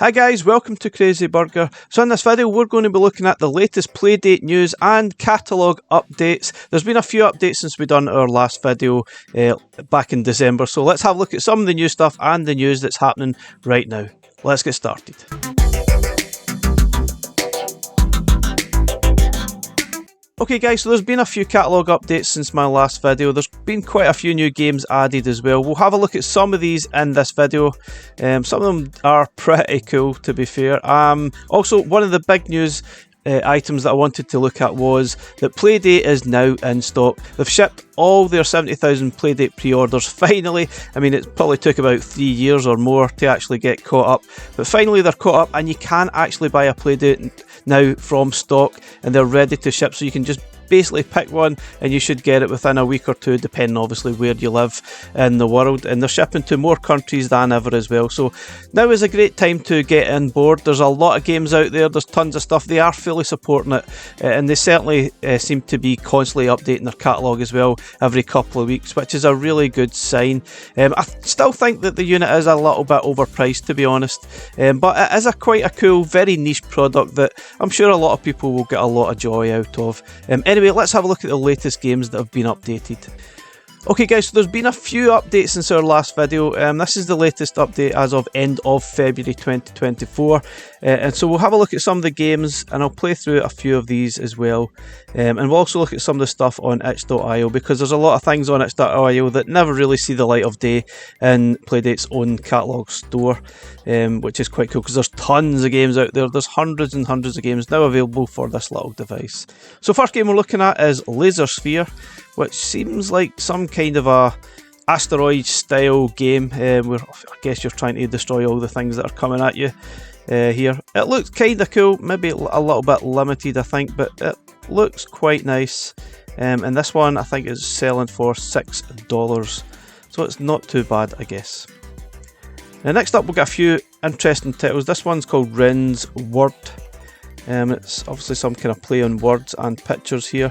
Hi guys, welcome to Crazy Burger. So in this video we're going to be looking at the latest Playdate news and catalogue updates. There's been a few updates since we done our last video back in December, so let's have a look at some of the new stuff and the news that's happening right now. Let's get started. Okay guys, so there's been a few catalogue updates since my last video. There's been quite a few new games added as well. We'll have a look at some of these in this video. Some of them are pretty cool, to be fair. Also, one of the big news items that I wanted to look at was that Playdate is now in stock. They've shipped all their 70,000 Playdate pre-orders finally. I mean, it probably took about 3 years or more to actually get caught up, but finally they're caught up and you can actually buy a Playdate now from stock and they're ready to ship, so you can just basically pick one and you should get it within a week or two, depending obviously where you live in the world, and they're shipping to more countries than ever as well. So now is a great time to get on board. There's a lot of games out there, there's tons of stuff. They are fully supporting it, and they certainly seem to be constantly updating their catalogue as well every couple of weeks, which is a really good sign. I still think that the unit is a little bit overpriced, to be honest, but it is quite a cool, very niche product that I'm sure a lot of people will get a lot of joy out of. Anyway, let's have a look at the latest games that have been updated. Okay guys, so there's been a few updates since our last video. This is the latest update as of end of February 2024. And so we'll have a look at some of the games and I'll play through a few of these as well. And we'll also look at some of the stuff on itch.io, because there's a lot of things on itch.io that never really see the light of day in Playdate's own catalogue store, which is quite cool because there's tons of games out there. There's hundreds and hundreds of games now available for this little device. So first game we're looking at is Laser Sphere, which seems like some kind of a asteroid style game where I guess you're trying to destroy all the things that are coming at you here. It looks kind of cool, maybe a little bit limited I think, but it looks quite nice. And this one I think is selling for $6, so it's not too bad I guess. Now next up we've got a few interesting titles. This one's called Ren's Word. It's obviously some kind of play on words and pictures here.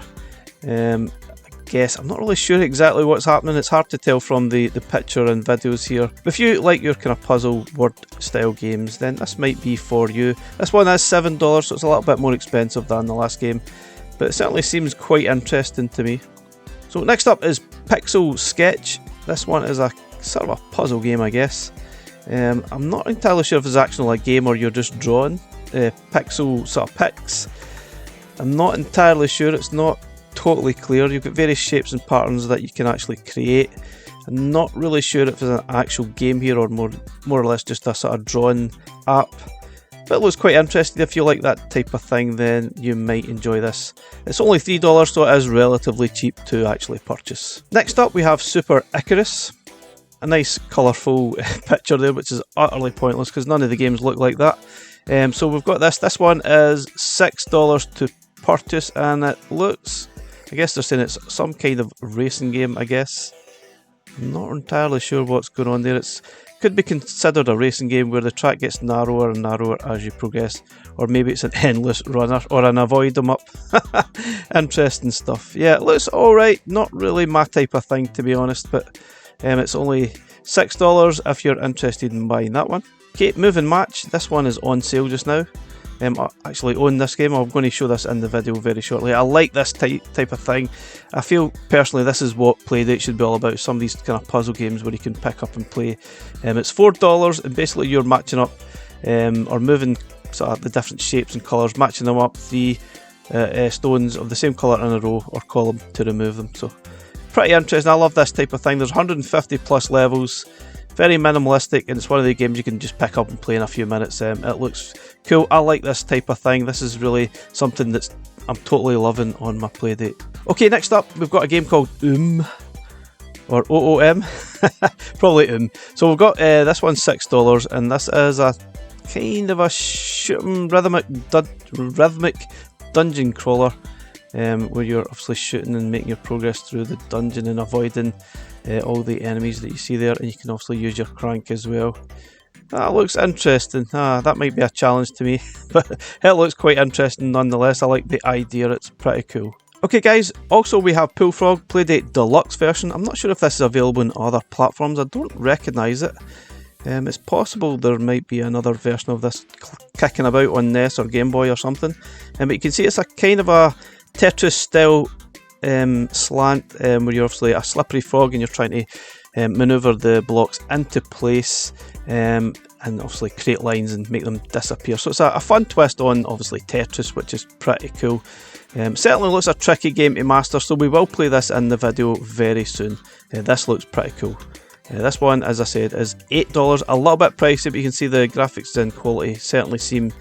I'm not really sure exactly what's happening. It's hard to tell from the picture and videos here. But if you like your kind of puzzle word style games, then this might be for you. This one is $7, so it's a little bit more expensive than the last game, but it certainly seems quite interesting to me. So next up is Pixel Sketch. This one is a sort of a puzzle game I guess. I'm not entirely sure if it's actually a game or you're just drawing pixel sort of pics. I'm not entirely sure, it's not totally clear. You've got various shapes and patterns that you can actually create. I'm not really sure if there's an actual game here or more or less just a sort of drawing app, but it looks quite interesting. If you like that type of thing, then you might enjoy this. It's only $3, so it is relatively cheap to actually purchase. Next up we have Super Icarus. A nice colourful picture there, which is utterly pointless because none of the games look like that. So we've got this one is $6 to purchase, and it looks, I guess they're saying it's some kind of racing game I guess. I'm not entirely sure what's going on there. It could be considered a racing game where the track gets narrower and narrower as you progress, or maybe it's an endless runner or an avoid them up. Interesting stuff. Yeah, it looks alright, not really my type of thing to be honest, but it's only $6 if you're interested in buying that one. Okay, Moving Match. This one is on sale just now. I actually own this game. I'm going to show this in the video very shortly. I like this type of thing. I feel personally this is what Playdate should be all about. Some of these kind of puzzle games where you can pick up and play. It's $4 and basically you're matching up or moving sort of the different shapes and colours, matching them up, 3 stones of the same colour in a row or column to remove them. So pretty interesting. I love this type of thing. There's 150 plus levels, very minimalistic, and it's one of the games you can just pick up and play in a few minutes. It looks cool. I like this type of thing. This is really something that's I'm totally loving on my Playdate. Okay, next up we've got a game called or OOM, probably So we've got this one's $6, and this is a kind of a shooting rhythmic dungeon crawler. Where you're obviously shooting and making your progress through the dungeon and avoiding all the enemies that you see there, and you can also use your crank as well. That looks interesting. That might be a challenge to me, but it looks quite interesting nonetheless. I like the idea, it's pretty cool. Okay guys, also we have Bullfrog Playdate Deluxe version. I'm not sure if this is available on other platforms, I don't recognise it. It's possible there might be another version of this kicking about on NES or Game Boy or something. But you can see it's a kind of a Tetris style slant, where you're obviously a slippery frog and you're trying to maneuver the blocks into place, and obviously create lines and make them disappear. So it's a fun twist on obviously Tetris, which is pretty cool. Certainly looks a tricky game to master, so we will play this in the video very soon. This looks pretty cool. This one, as I said, is $8, a little bit pricey, but you can see the graphics and quality certainly seem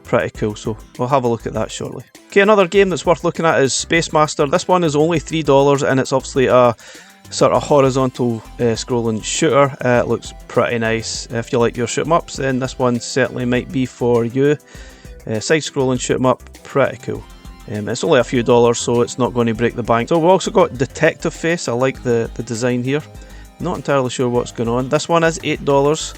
pretty cool, so we'll have a look at that shortly. Okay, another game that's worth looking at is Space Master. This one is only $3 and it's obviously a sort of horizontal scrolling shooter. It looks pretty nice. If you like your shoot 'em ups, then this one certainly might be for you. Side scrolling shoot 'em up, pretty cool. It's only a few dollars, so it's not going to break the bank. So we've also got Detective Face. I like the design here. Not entirely sure what's going on. This one is $8.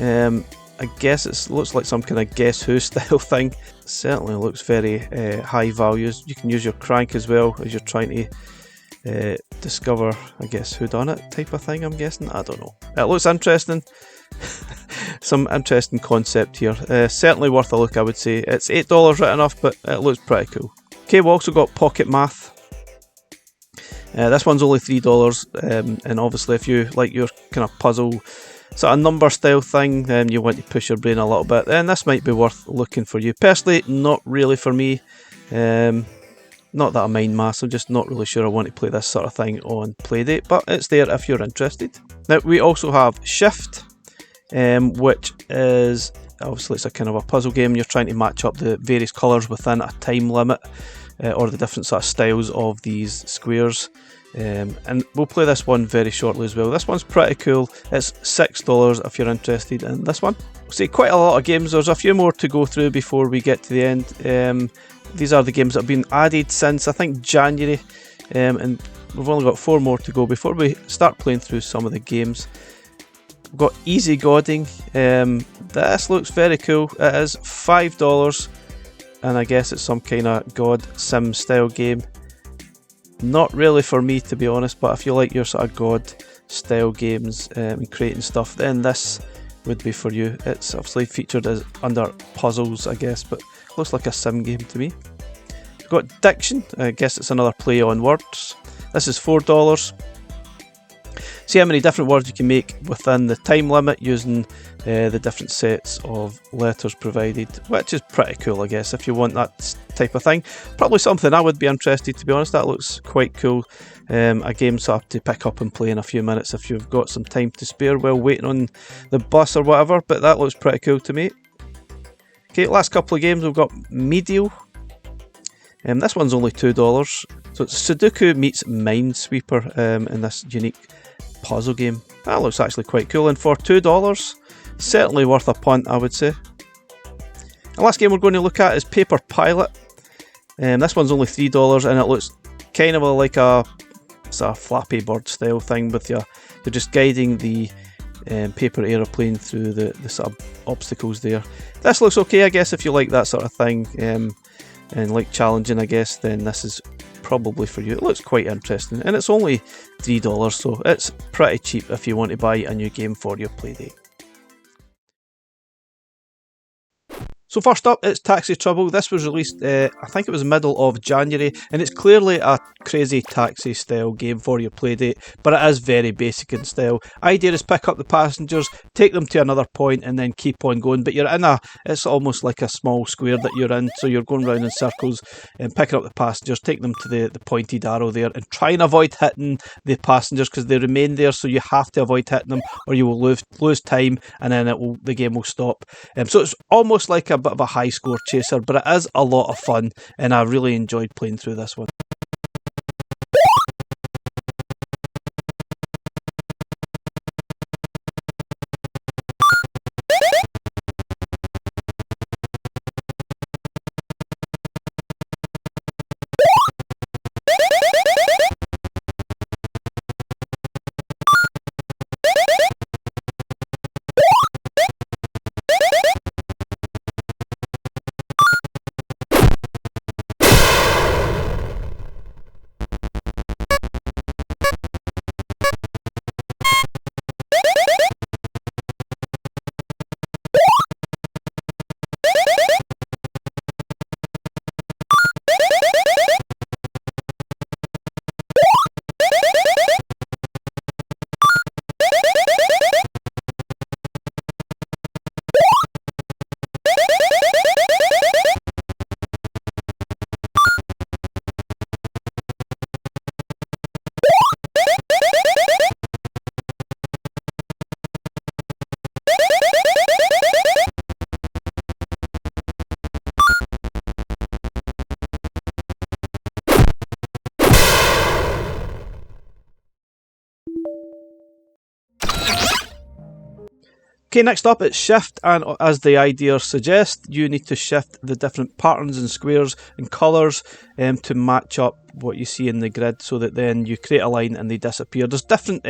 I guess it looks like some kind of Guess Who style thing. Certainly looks very high values. You can use your crank as well as you're trying to discover, I guess, who done it type of thing, I'm guessing. I don't know. It looks interesting. Some interesting concept here. Certainly worth a look, I would say. It's $8 written off, but it looks pretty cool. Okay, we've also got Pocket Math. This one's only $3, and obviously if you like your kind of puzzle sort of number style thing, then you want to push your brain a little bit, then this might be worth looking for you. Personally, not really for me. Not that I mind maths, I'm just not really sure I want to play this sort of thing on Playdate, but it's there if you're interested. Now we also have Shift, which is obviously it's a kind of a puzzle game. You're trying to match up the various colours within a time limit, or the different sort of styles of these squares. And we'll play this one very shortly as well. This one's pretty cool. It's $6 if you're interested in this one. See, quite a lot of games. There's a few more to go through before we get to the end. These are the games that have been added since I think January, and we've only got 4 more to go before we start playing through some of the games. We've got Easy Godding. This looks very cool. It is $5, and I guess it's some kind of God Sim style game. Not really for me, to be honest, but if you like your sort of God style games and creating stuff, then this would be for you. It's obviously featured as under puzzles, I guess, but looks like a sim game to me. We've got Diction. I guess it's another play on words. This is $4. See how many different words you can make within the time limit using the different sets of letters provided, which is pretty cool, I guess, if you want that type of thing. Probably something I would be interested, to be honest. That looks quite cool. A game sort of to pick up and play in a few minutes if you've got some time to spare while waiting on the bus or whatever, but that looks pretty cool to me. Okay, last couple of games, we've got Medial. This one's only $2. So it's Sudoku meets Minesweeper in this unique puzzle game. That looks actually quite cool, and for $2, certainly worth a punt, I would say. The last game we're going to look at is Paper Pilot. This one's only $3, and it looks kind of like a sort of Flappy Bird style thing with you're just guiding the paper aeroplane through the sort of obstacles there. This looks okay, I guess, if you like that sort of thing and like challenging, I guess, then this is probably for you. It looks quite interesting, and it's only $3, so it's pretty cheap if you want to buy a new game for your Playdate. So first up, it's Taxi Trouble. This was released, I think it was middle of January, and it's clearly a crazy taxi style game for your Playdate, but it is very basic in style. Idea is pick up the passengers, take them to another point, and then keep on going. But you're in it's almost like a small square that you're in, so you're going round in circles and picking up the passengers, take them to the pointed arrow there, and try and avoid hitting the passengers because they remain there, so you have to avoid hitting them or you will lose time, and then the game will stop. So it's almost like a bit of a high score chaser, but it is a lot of fun, and I really enjoyed playing through this one. Okay, next up it's shift, and as the idea suggests, you need to shift the different patterns and squares and colours to match up what you see in the grid, so that then you create a line and they disappear. There's different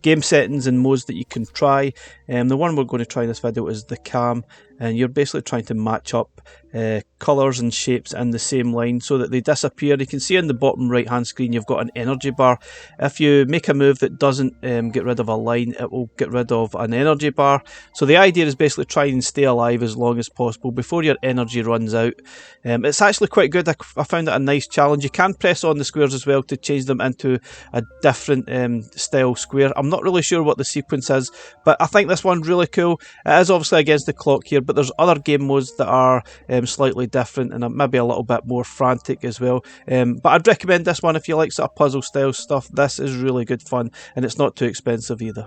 game settings and modes that you can try. The one we're going to try in this video is the cam, and you're basically trying to match up colours and shapes in the same line so that they disappear. You can see in the bottom right hand screen you've got an energy bar. If you make a move that doesn't get rid of a line, it will get rid of an energy bar. So the idea is basically try and stay alive as long as possible before your energy runs out. It's actually quite good. I found it a nice challenge. You can press on the squares as well to change them into a different style square. I'm not really sure what the sequence is, but I think this one's really cool. It is obviously against the clock here, but there's other game modes that are slightly different and maybe a little bit more frantic as well. But I'd recommend this one if you like sort of puzzle style stuff. This is really good fun, and it's not too expensive either.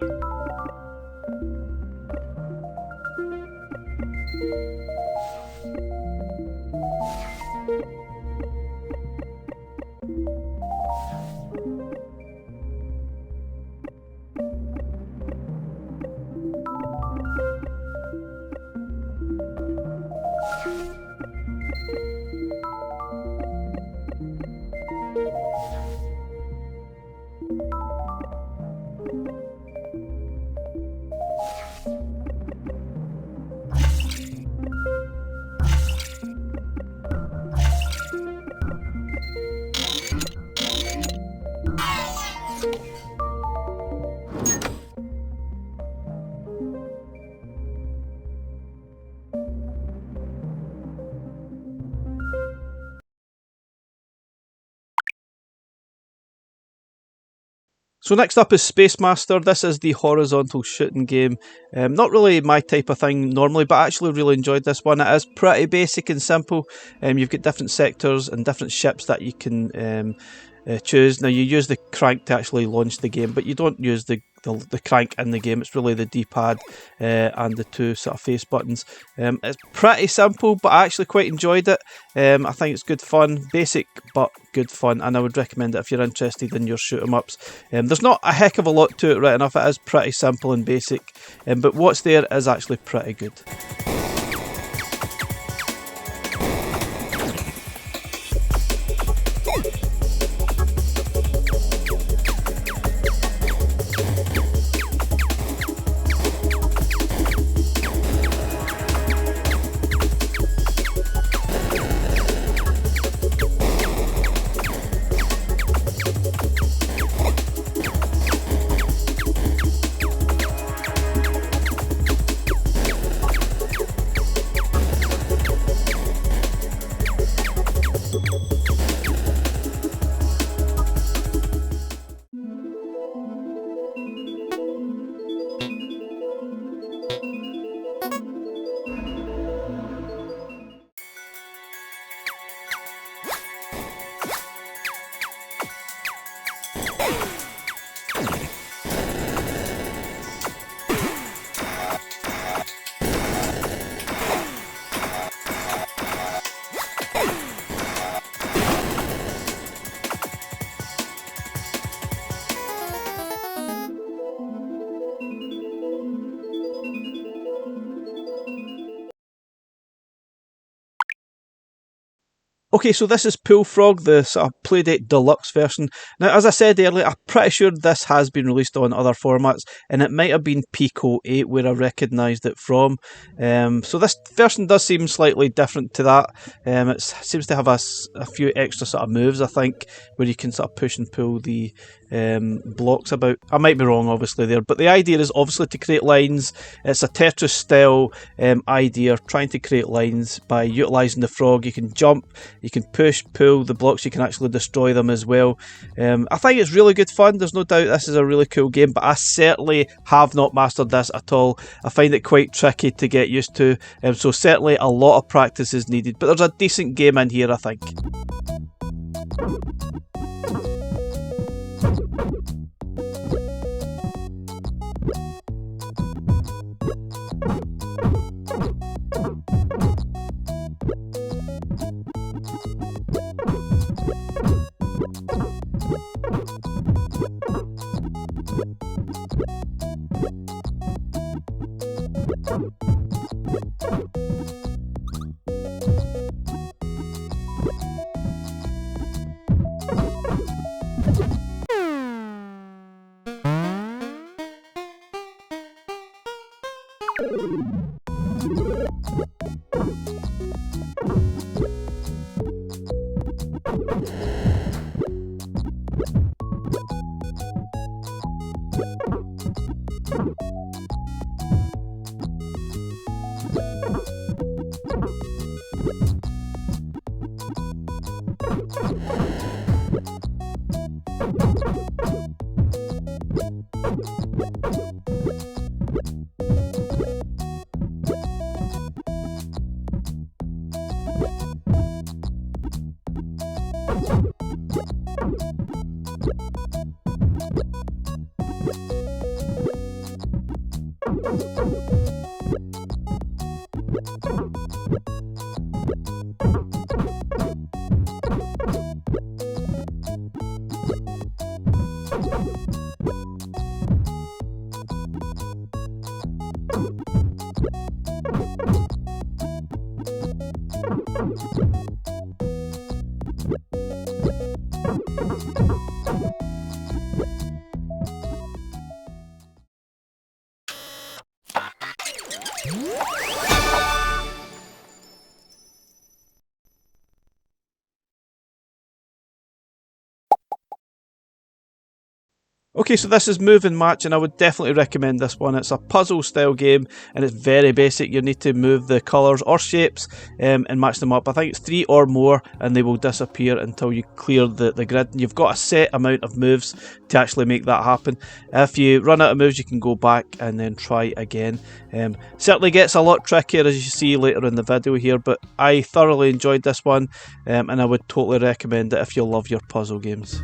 So next up is Space Master. This is the horizontal shooting game. Not really my type of thing normally, but I actually really enjoyed this one. It is pretty basic and simple. You've got different sectors and different ships that you can choose. Now you use the crank to actually launch the game, but you don't use the crank in the game. It's really the D-pad and the two sort of face buttons. It's pretty simple, but I actually quite enjoyed it. I think it's good fun, basic but good fun, and I would recommend it if you're interested in your shoot 'em ups. There's not a heck of a lot to it right enough. It is pretty simple and basic, but what's there is actually pretty good. Okay, so this is Pool Frog, the sort of Playdate Deluxe version. Now, as I said earlier, I'm pretty sure this has been released on other formats, and it might have been Pico 8 where I recognised it from. So this version does seem slightly different to that. It seems to have a few extra sort of moves, I think, where you can sort of push and pull the blocks about. I might be wrong, obviously, there, but the idea is obviously to create lines. It's a Tetris style idea, trying to create lines by utilising the frog. You can jump, you can push, pull the blocks, you can actually destroy them as well. I think it's really good fun. There's no doubt this is a really cool game, but I certainly have not mastered this at all. I find it quite tricky to get used to, so certainly a lot of practice is needed, but there's a decent game in here, I think. Okay, so this is Move and Match, and I would definitely recommend this one. It's a puzzle style game, and it's very basic. You need to move the colours or shapes and match them up. I think it's 3 or more, and they will disappear until you clear the grid. You've got a set amount of moves to actually make that happen. If you run out of moves, you can go back and then try again. Certainly gets a lot trickier, as you see later in the video here, but I thoroughly enjoyed this one, and I would totally recommend it if you love your puzzle games.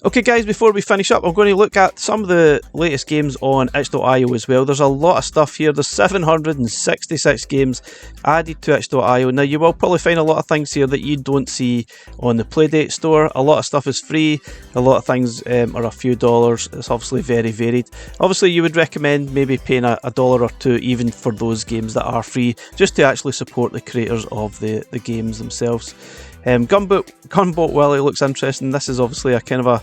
Okay guys, before we finish up, I'm going to look at some of the latest games on itch.io as well. There's a lot of stuff here. There's 766 games added to itch.io. Now you will probably find a lot of things here that you don't see on the Playdate store. A lot of stuff is free, a lot of things are a few dollars. It's obviously very varied. Obviously you would recommend maybe paying a dollar or two even for those games that are free, just to actually support the creators of the games themselves. Gunboat Willie looks interesting. This is obviously a kind of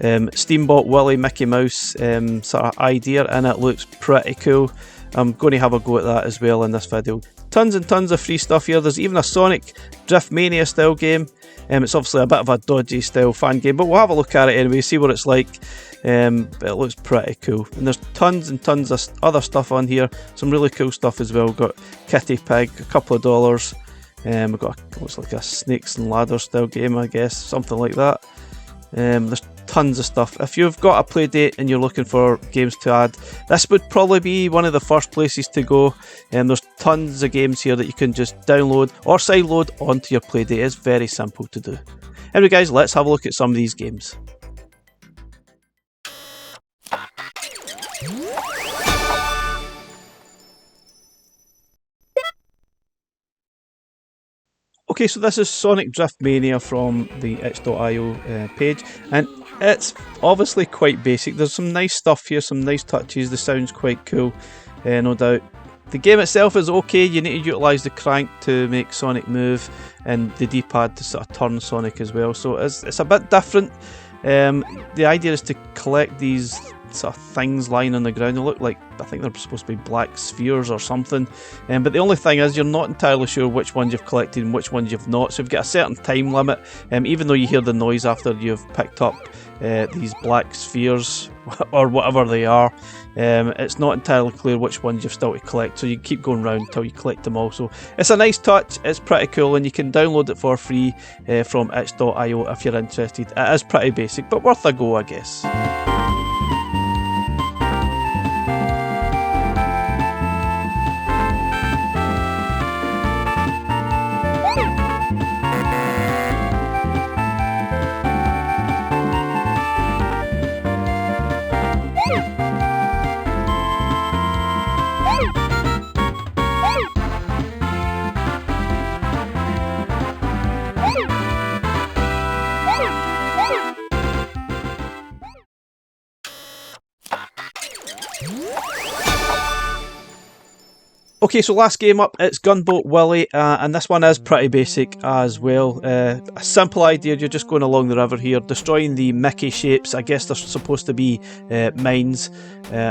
a Steamboat Willie Mickey Mouse sort of idea, and it looks pretty cool. I'm going to have a go at that as well in this video. Tons and tons of free stuff here. There's even a Sonic Drift Mania style game. It's obviously a bit of a dodgy style fan game, but we'll have a look at it anyway, see what it's like. But it looks pretty cool. And there's tons and tons of other stuff on here. Some really cool stuff as well. We've got Kitty Pig, a couple of dollars. We've got looks like a Snakes and Ladders style game, I guess, something like that. There's tons of stuff. If you've got a Playdate and you're looking for games to add, this would probably be one of the first places to go. There's tons of games here that you can just download or sideload onto your Playdate. It's very simple to do. Anyway guys, let's have a look at some of these games. Okay, so this is Sonic Drift Mania from the itch.io page, and it's obviously quite basic. There's some nice stuff here, some nice touches. The sound's quite cool, no doubt. The game itself is okay. You need to utilise the crank to make Sonic move, and the D-pad to sort of turn Sonic as well. So it's a bit different. The idea is to collect these sort of things lying on the ground. They look like, I think they're supposed to be black spheres or something, but the only thing is you're not entirely sure which ones you've collected and which ones you've not, so you've got a certain time limit, even though you hear the noise after you've picked up these black spheres or whatever they are. It's not entirely clear which ones you've still to collect, so you keep going round until you collect them all. So it's a nice touch, it's pretty cool, and you can download it for free from itch.io if you're interested. It is pretty basic, but worth a go, I guess. Okay, so last game up, it's Gunboat Willie, and this one is pretty basic as well. A simple idea, you're just going along the river here, destroying the Mickey shapes. I guess they're supposed to be mines.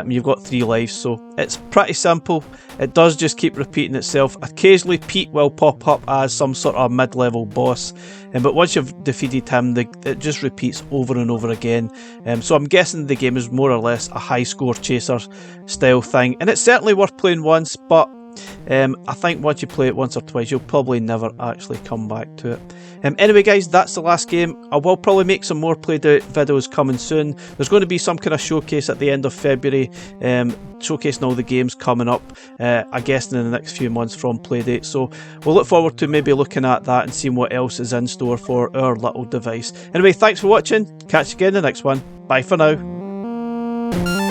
You've got 3 lives, so it's pretty simple. It does just keep repeating itself. Occasionally Pete will pop up as some sort of mid-level boss, but once you've defeated him, it just repeats over and over again. So I'm guessing the game is more or less a high score chaser style thing, and it's certainly worth playing once, but I think once you play it once or twice, you'll probably never actually come back to it. Anyway guys, that's the last game. I will probably make some more Playdate videos coming soon. There's going to be some kind of showcase at the end of February, showcasing all the games coming up, I guess in the next few months from Playdate. So we'll look forward to maybe looking at that and seeing what else is in store for our little device. Anyway, thanks for watching. Catch you again in the next one. Bye for now.